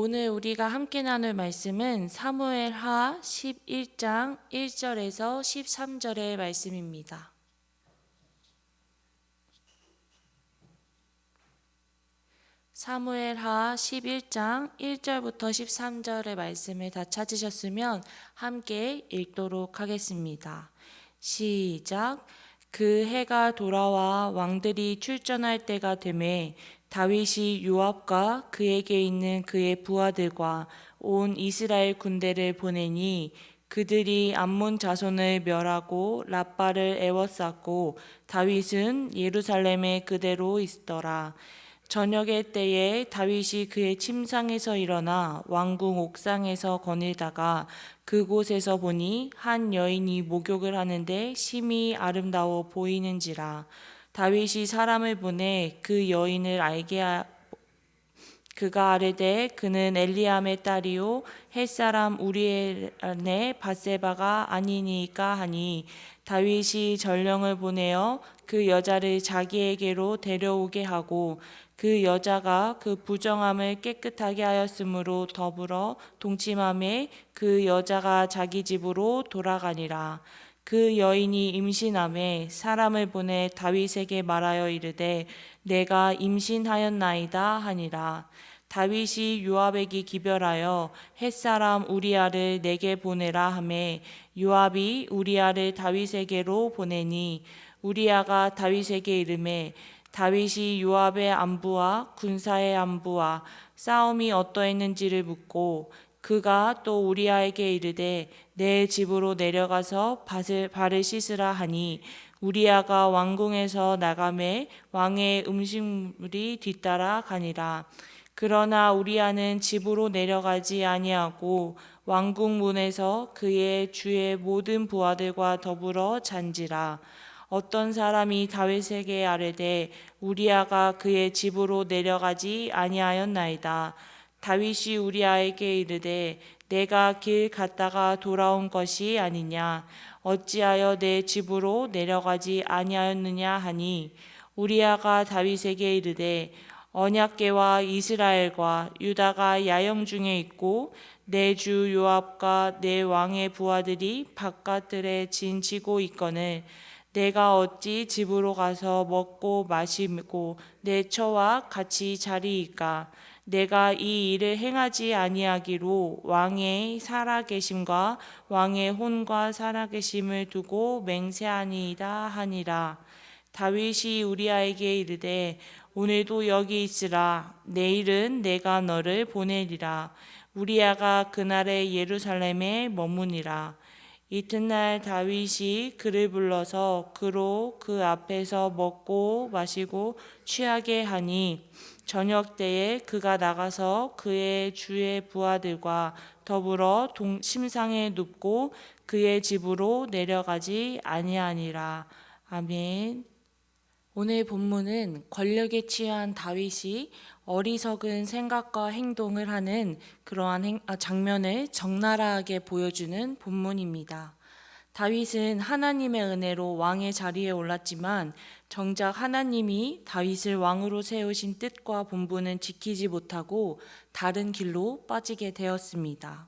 오늘 우리가 함께 나눌 말씀은 사무엘하 11장 1절에서 13절의 말씀입니다. 사무엘하 11장 1절부터 13절의 말씀을 다 찾으셨으면 함께 읽도록 하겠습니다. 시작. 그 해가 돌아와 왕들이 출전할 때가 되매 다윗이 요압과 그에게 있는 그의 부하들과 온 이스라엘 군대를 보내니 그들이 암몬 자손을 멸하고 랍바를 에워쌌고 다윗은 예루살렘에 그대로 있더라. 저녁의 때에 다윗이 그의 침상에서 일어나 왕궁 옥상에서 거닐다가 그곳에서 보니 한 여인이 목욕을 하는데 심히 아름다워 보이는지라. 다윗이 사람을 보내 그 여인을 그가 아뢰되 그는 엘리암의 딸이요 햇사람 우리엘의 밧세바가 아니니까 하니 다윗이 전령을 보내어 그 여자를 자기에게로 데려오게 하고 그 여자가 그 부정함을 깨끗하게 하였으므로 더불어 동침함에 그 여자가 자기 집으로 돌아가니라. 그 여인이 임신함에 사람을 보내 다윗에게 말하여 이르되 내가 임신하였나이다 하니라. 다윗이 요압에게 기별하여 햇사람 우리아를 내게 보내라 하매 요압이 우리아를 다윗에게로 보내니 우리아가 다윗에게 이르매 다윗이 요압의 안부와 군사의 안부와 싸움이 어떠했는지를 묻고 그가 또 우리아에게 이르되 내 집으로 내려가서 발을 씻으라 하니 우리아가 왕궁에서 나가매 왕의 음식물이 뒤따라 가니라. 그러나 우리아는 집으로 내려가지 아니하고 왕궁 문에서 그의 주의 모든 부하들과 더불어 잔지라. 어떤 사람이 다윗에게 아뢰되 우리아가 그의 집으로 내려가지 아니하였나이다. 다윗이 우리아에게 이르되 내가 길 갔다가 돌아온 것이 아니냐 어찌하여 내 집으로 내려가지 아니하였느냐 하니 우리아가 다윗에게 이르되 언약궤와 이스라엘과 유다가 야영 중에 있고 내 주 요압과 내 왕의 부하들이 바깥들에 진치고 있거늘 내가 어찌 집으로 가서 먹고 마시고 내 처와 같이 자리이까. 내가 이 일을 행하지 아니하기로 왕의 살아계심과 왕의 혼과 살아계심을 두고 맹세하니이다 하니라. 다윗이 우리아에게 이르되 오늘도 여기 있으라. 내일은 내가 너를 보내리라. 우리아가 그날에 예루살렘에 머무니라. 이튿날 다윗이 그를 불러서 그로 그 앞에서 먹고 마시고 취하게 하니 저녁 때에 그가 나가서 그의 주의 부하들과 더불어 침상에 눕고 그의 집으로 내려가지 아니하니라. 아멘. 오늘 본문은 권력에 취한 다윗이 어리석은 생각과 행동을 하는 그러한 장면을 적나라하게 보여주는 본문입니다. 다윗은 하나님의 은혜로 왕의 자리에 올랐지만 정작 하나님이 다윗을 왕으로 세우신 뜻과 본분은 지키지 못하고 다른 길로 빠지게 되었습니다.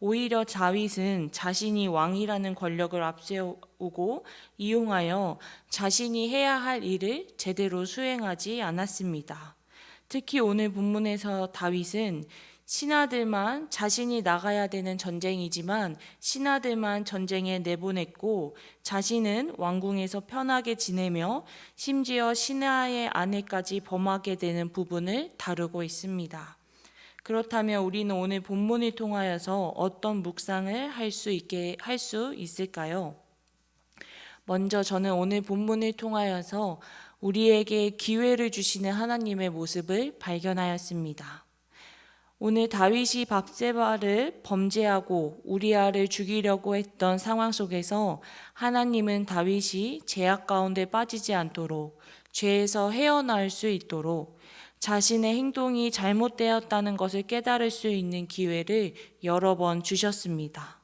오히려 다윗은 자신이 왕이라는 권력을 앞세우고 이용하여 자신이 해야 할 일을 제대로 수행하지 않았습니다. 특히 오늘 본문에서 다윗은 신하들만 자신이 나가야 되는 전쟁이지만 신하들만 전쟁에 내보냈고 자신은 왕궁에서 편하게 지내며 심지어 신하의 아내까지 범하게 되는 부분을 다루고 있습니다. 그렇다면 우리는 오늘 본문을 통하여서 어떤 묵상을 할 수 있을까요? 먼저 저는 오늘 본문을 통하여서 우리에게 기회를 주시는 하나님의 모습을 발견하였습니다. 오늘 다윗이 밧세바를 범죄하고 우리아를 죽이려고 했던 상황 속에서 하나님은 다윗이 죄악 가운데 빠지지 않도록 죄에서 헤어나올 수 있도록 자신의 행동이 잘못되었다는 것을 깨달을 수 있는 기회를 여러 번 주셨습니다.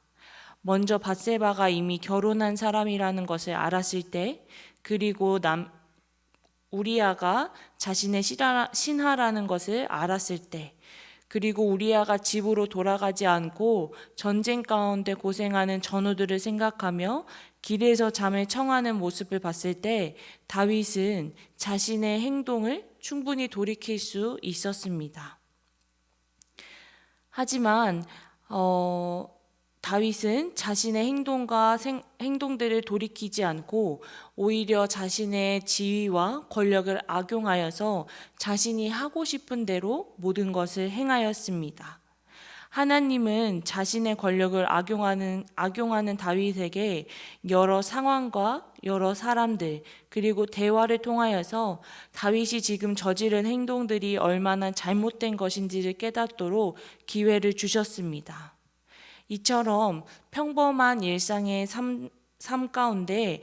먼저 밧세바가 이미 결혼한 사람이라는 것을 알았을 때, 그리고 우리아가 자신의 신하라는 것을 알았을 때, 그리고 우리아가 집으로 돌아가지 않고 전쟁 가운데 고생하는 전우들을 생각하며 길에서 잠을 청하는 모습을 봤을 때 다윗은 자신의 행동을 충분히 돌이킬 수 있었습니다. 하지만 다윗은 자신의 행동들을 돌이키지 않고 오히려 자신의 지위와 권력을 악용하여서 자신이 하고 싶은 대로 모든 것을 행하였습니다. 하나님은 자신의 권력을 악용하는 다윗에게 여러 상황과 여러 사람들 그리고 대화를 통하여서 다윗이 지금 저지른 행동들이 얼마나 잘못된 것인지를 깨닫도록 기회를 주셨습니다. 이처럼 평범한 일상의 삶 가운데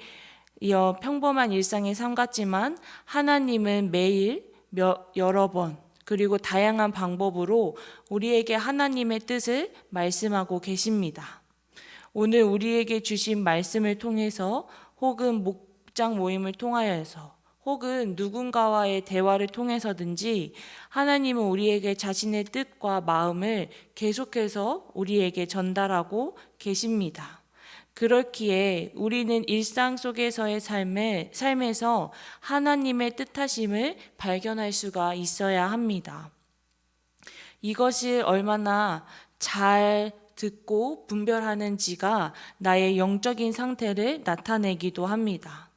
평범한 일상의 삶 같지만 하나님은 매일 여러 번 그리고 다양한 방법으로 우리에게 하나님의 뜻을 말씀하고 계십니다. 오늘 우리에게 주신 말씀을 통해서 혹은 목장 모임을 통하여서 혹은 누군가와의 대화를 통해서든지 하나님은 우리에게 자신의 뜻과 마음을 계속해서 우리에게 전달하고 계십니다. 그렇기에 우리는 일상 속에서의 삶에서 하나님의 뜻하심을 발견할 수가 있어야 합니다. 이것을 얼마나 잘 듣고 분별하는지가 나의 영적인 상태를 나타내기도 합니다.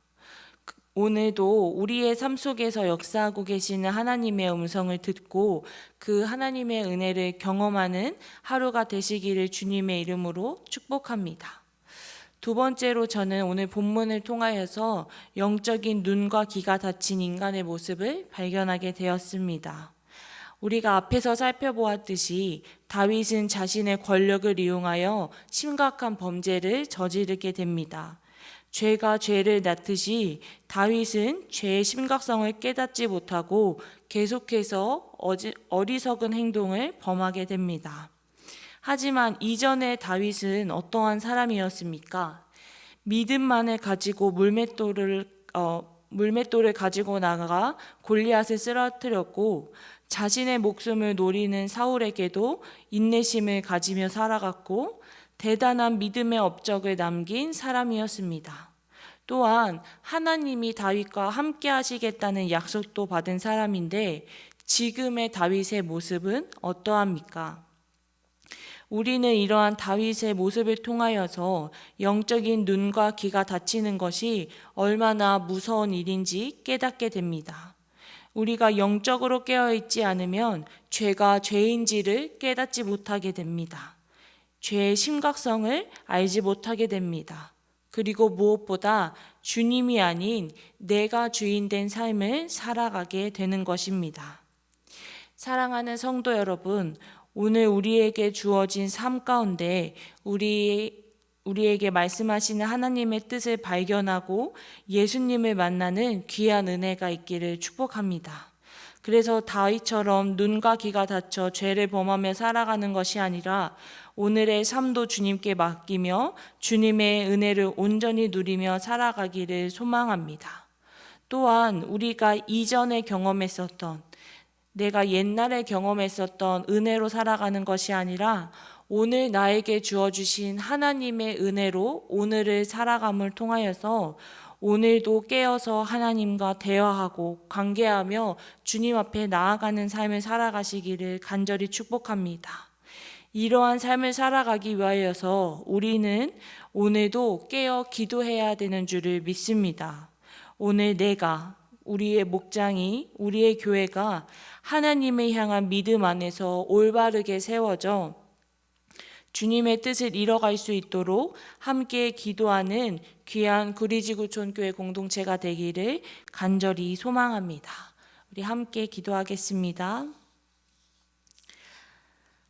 오늘도 우리의 삶 속에서 역사하고 계시는 하나님의 음성을 듣고 그 하나님의 은혜를 경험하는 하루가 되시기를 주님의 이름으로 축복합니다. 두 번째로 저는 오늘 본문을 통하여서 영적인 눈과 귀가 닫힌 인간의 모습을 발견하게 되었습니다. 우리가 앞에서 살펴보았듯이 다윗은 자신의 권력을 이용하여 심각한 범죄를 저지르게 됩니다. 죄가 죄를 낳듯이 다윗은 죄의 심각성을 깨닫지 못하고 계속해서 어리석은 행동을 범하게 됩니다. 하지만 이전에 다윗은 어떠한 사람이었습니까? 믿음만을 가지고 물맷돌을 가지고 나가 골리앗을 쓰러뜨렸고 자신의 목숨을 노리는 사울에게도 인내심을 가지며 살아갔고 대단한 믿음의 업적을 남긴 사람이었습니다. 또한 하나님이 다윗과 함께 하시겠다는 약속도 받은 사람인데 지금의 다윗의 모습은 어떠합니까? 우리는 이러한 다윗의 모습을 통하여서 영적인 눈과 귀가 닫히는 것이 얼마나 무서운 일인지 깨닫게 됩니다. 우리가 영적으로 깨어있지 않으면 죄가 죄인지를 깨닫지 못하게 됩니다. 죄의 심각성을 알지 못하게 됩니다. 그리고 무엇보다 주님이 아닌 내가 주인 된 삶을 살아가게 되는 것입니다. 사랑하는 성도 여러분, 오늘 우리에게 주어진 삶 가운데 우리에게 말씀하시는 하나님의 뜻을 발견하고 예수님을 만나는 귀한 은혜가 있기를 축복합니다. 그래서 다윗처럼 눈과 귀가 닫혀 죄를 범하며 살아가는 것이 아니라 오늘의 삶도 주님께 맡기며 주님의 은혜를 온전히 누리며 살아가기를 소망합니다. 또한 우리가 이전에 경험했었던 내가 옛날에 경험했었던 은혜로 살아가는 것이 아니라 오늘 나에게 주어주신 하나님의 은혜로 오늘을 살아감을 통하여서 오늘도 깨어서 하나님과 대화하고 관계하며 주님 앞에 나아가는 삶을 살아가시기를 간절히 축복합니다. 이러한 삶을 살아가기 위하여서 우리는 오늘도 깨어 기도해야 되는 줄을 믿습니다. 오늘 우리의 목장이, 우리의 교회가 하나님을 향한 믿음 안에서 올바르게 세워져 주님의 뜻을 이뤄갈 수 있도록 함께 기도하는 귀한 구리지구촌교회 공동체가 되기를 간절히 소망합니다. 우리 함께 기도하겠습니다.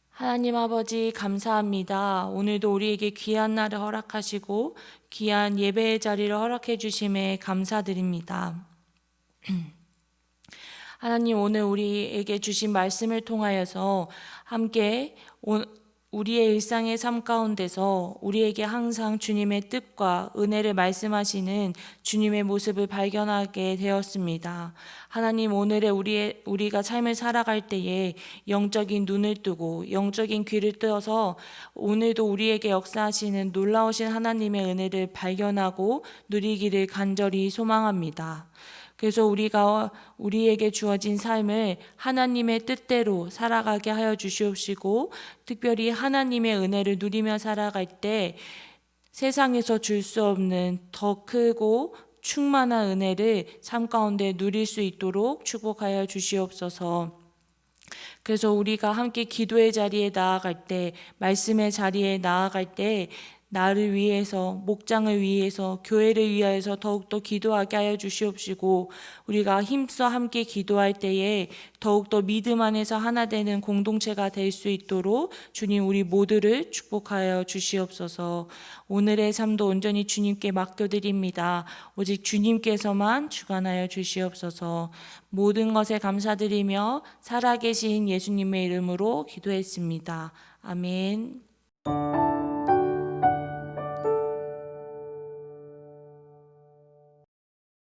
하나님 아버지 감사합니다. 오늘도 우리에게 귀한 날을 허락하시고 귀한 예배의 자리를 허락해 주심에 감사드립니다. 하나님 오늘 우리에게 주신 말씀을 통하여서 함께 우리의 일상의 삶 가운데서 우리에게 항상 주님의 뜻과 은혜를 말씀하시는 주님의 모습을 발견하게 되었습니다. 하나님, 오늘의 우리가 삶을 살아갈 때에 영적인 눈을 뜨고 영적인 귀를 뜨어서 오늘도 우리에게 역사하시는 놀라우신 하나님의 은혜를 발견하고 누리기를 간절히 소망합니다. 그래서 우리에게 주어진 삶을 하나님의 뜻대로 살아가게 하여 주시옵시고, 특별히 하나님의 은혜를 누리며 살아갈 때 세상에서 줄 수 없는 더 크고 충만한 은혜를 삶 가운데 누릴 수 있도록 축복하여 주시옵소서. 그래서 우리가 함께 기도의 자리에 나아갈 때, 말씀의 자리에 나아갈 때 나를 위해서, 목장을 위해서, 교회를 위하여서 더욱더 기도하게 하여 주시옵시고, 우리가 힘써 함께 기도할 때에 더욱더 믿음 안에서 하나 되는 공동체가 될 수 있도록 주님, 우리 모두를 축복하여 주시옵소서. 오늘의 삶도 온전히 주님께 맡겨드립니다. 오직 주님께서만 주관하여 주시옵소서. 모든 것에 감사드리며 살아계신 예수님의 이름으로 기도했습니다. 아멘.